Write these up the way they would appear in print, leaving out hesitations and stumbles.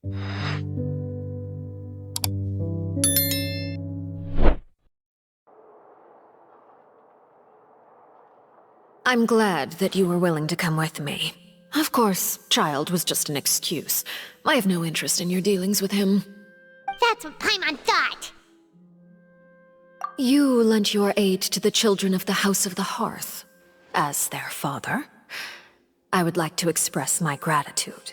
I'm glad that you were willing to come with me. Of course, Child was just an excuse. I have no interest in your dealings with him. That's what Paimon thought! You lent your aid to the children of the House of the Hearth. As their father, I would like to express my gratitude.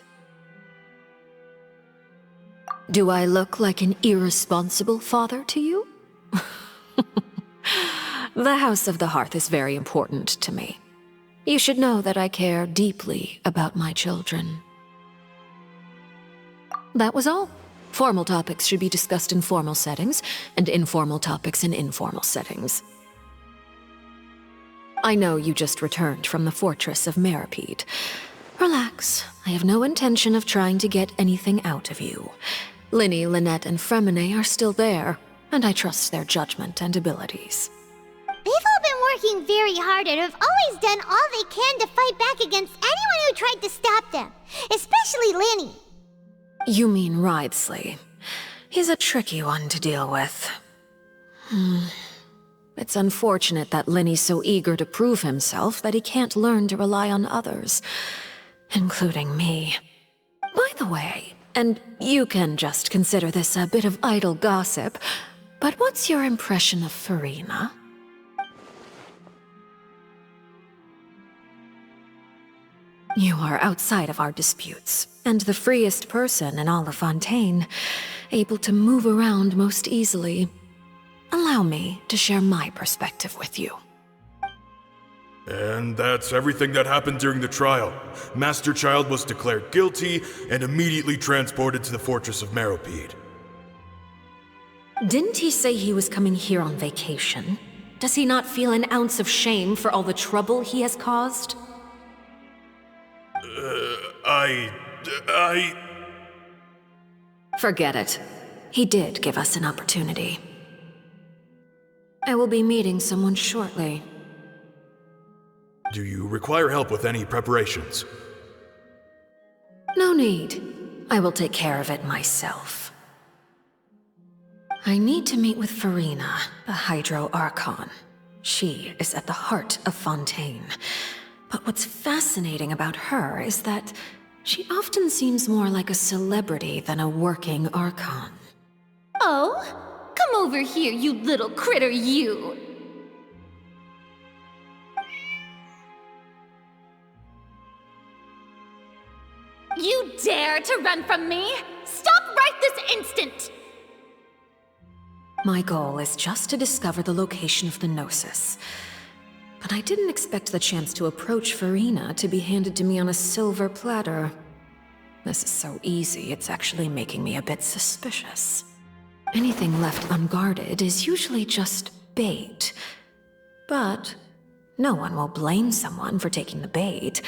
Do I look like an irresponsible father to you? The House of the Hearth is very important to me. You should know that I care deeply about my children. That was all. Formal topics should be discussed in formal settings, and informal topics in informal settings. I know you just returned from the fortress of Meripede. Relax, I have no intention of trying to get anything out of you. Linny, Lynette, and Fremine are still there, and I trust their judgment and abilities. They've all been working very hard and have always done all they can to fight back against anyone who tried to stop them, especially Linny. You mean Wriothesley. He's a tricky one to deal with. It's unfortunate that Linny's so eager to prove himself that he can't learn to rely on others, including me. By the way, and you can just consider this a bit of idle gossip, but what's your impression of Furina? You are outside of our disputes, and the freest person in all of Fontaine, able to move around most easily. Allow me to share my perspective with you. And that's everything that happened during the trial. Master Child was declared guilty and immediately transported to the fortress of Meripede. Didn't he say he was coming here on vacation? Does he not feel an ounce of shame for all the trouble he has caused? Forget it. He did give us an opportunity. I will be meeting someone shortly. Do you require help with any preparations? No need. I will take care of it myself. I need to meet with Furina, the Hydro Archon. She is at the heart of Fontaine. But what's fascinating about her is that she often seems more like a celebrity than a working Archon. Oh? Come over here, you little critter, you! You dare to run from me? Stop right this instant! My goal is just to discover the location of the Gnosis. But I didn't expect the chance to approach Furina to be handed to me on a silver platter. This is so easy, it's actually making me a bit suspicious. Anything left unguarded is usually just bait. But no one will blame someone for taking the bait.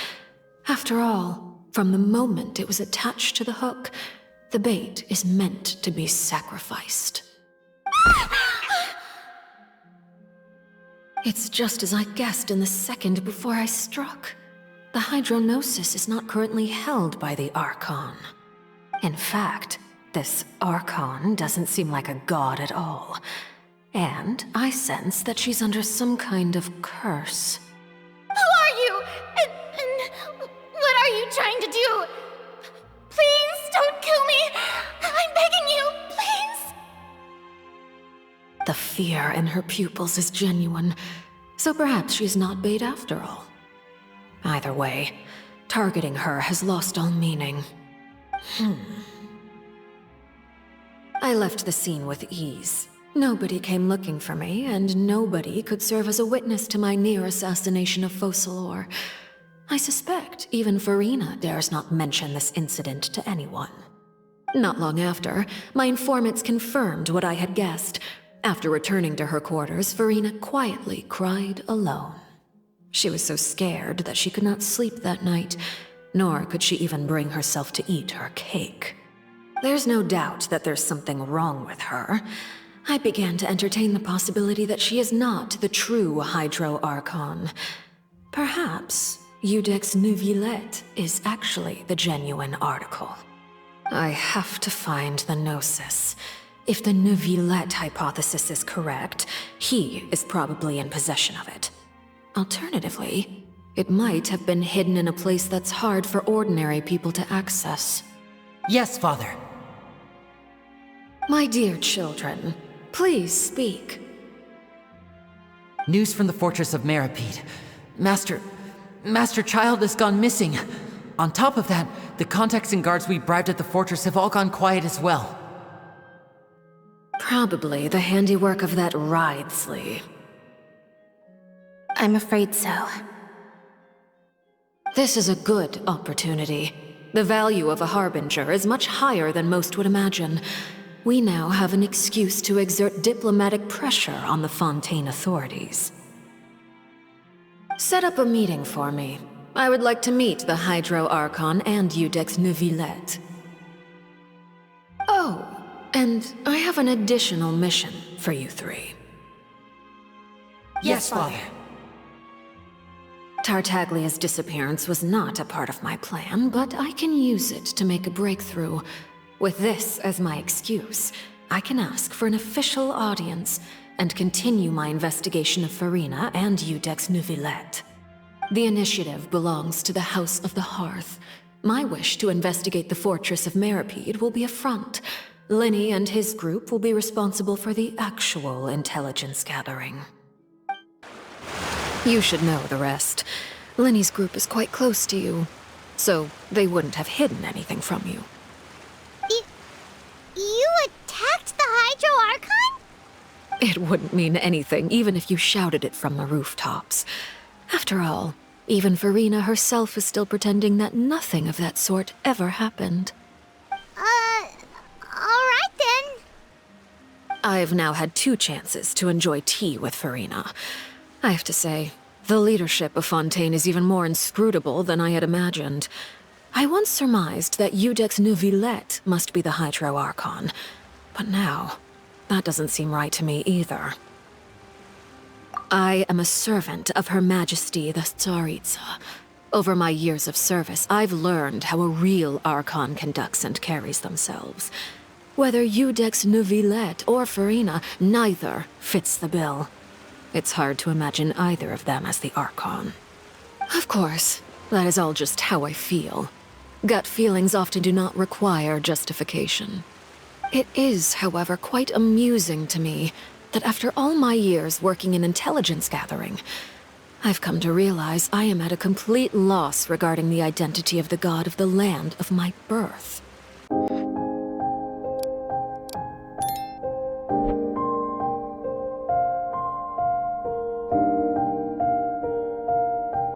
After all, from the moment it was attached to the hook, the bait is meant to be sacrificed. It's just as I guessed in the second before I struck. The Hydronosis is not currently held by the Archon. In fact, this Archon doesn't seem like a god at all. And I sense that she's under some kind of curse. Who are you? And what are you trying to do? Please don't kill me! I'm begging you, please! The fear in her pupils is genuine, so perhaps she's not bait after all. Either way, targeting her has lost all meaning. I left the scene with ease. Nobody came looking for me, and nobody could serve as a witness to my near assassination of Focalor. I suspect even Furina dares not mention this incident to anyone. Not long after, my informants confirmed what I had guessed. After returning to her quarters, Furina quietly cried alone. She was so scared that she could not sleep that night, nor could she even bring herself to eat her cake. There's no doubt that there's something wrong with her. I began to entertain the possibility that she is not the true Hydro Archon. Perhaps Eudex Neuvillette is actually the genuine article. I have to find the Gnosis. If the Neuvillette hypothesis is correct, he is probably in possession of it. Alternatively, it might have been hidden in a place that's hard for ordinary people to access. Yes, Father. My dear children, please speak. News from the fortress of Meripede. Master Child has gone missing. On top of that, the contacts and guards we bribed at the fortress have all gone quiet as well. Probably the handiwork of that Wriothesley. I'm afraid so. This is a good opportunity. The value of a harbinger is much higher than most would imagine. We now have an excuse to exert diplomatic pressure on the Fontaine authorities. Set up a meeting for me. I would like to meet the Hydro Archon and Iudex Neuvillette. Oh, and I have an additional mission for you three. Yes, Father. Tartaglia's disappearance was not a part of my plan, but I can use it to make a breakthrough. With this as my excuse, I can ask for an official audience and continue my investigation of Furina and Iudex Neuvillette. The initiative belongs to the House of the Hearth. My wish to investigate the fortress of Meripede will be a front. Linny and his group will be responsible for the actual intelligence gathering. You should know the rest. Linny's group is quite close to you, so they wouldn't have hidden anything from you. You attacked the Hydro Archon? It wouldn't mean anything, even if you shouted it from the rooftops. After all, even Furina herself is still pretending that nothing of that sort ever happened. Alright then. I've now had 2 chances to enjoy tea with Furina. I have to say, the leadership of Fontaine is even more inscrutable than I had imagined. I once surmised that Iudex Neuvillette must be the Hydro Archon, but now, that doesn't seem right to me either. I am a servant of Her Majesty the Tsaritsa. Over my years of service, I've learned how a real Archon conducts and carries themselves. Whether Iudex Neuvillette or Furina, neither fits the bill. It's hard to imagine either of them as the Archon. Of course, that is all just how I feel. Gut feelings often do not require justification. It is, however, quite amusing to me that after all my years working in intelligence gathering, I've come to realize I am at a complete loss regarding the identity of the god of the land of my birth.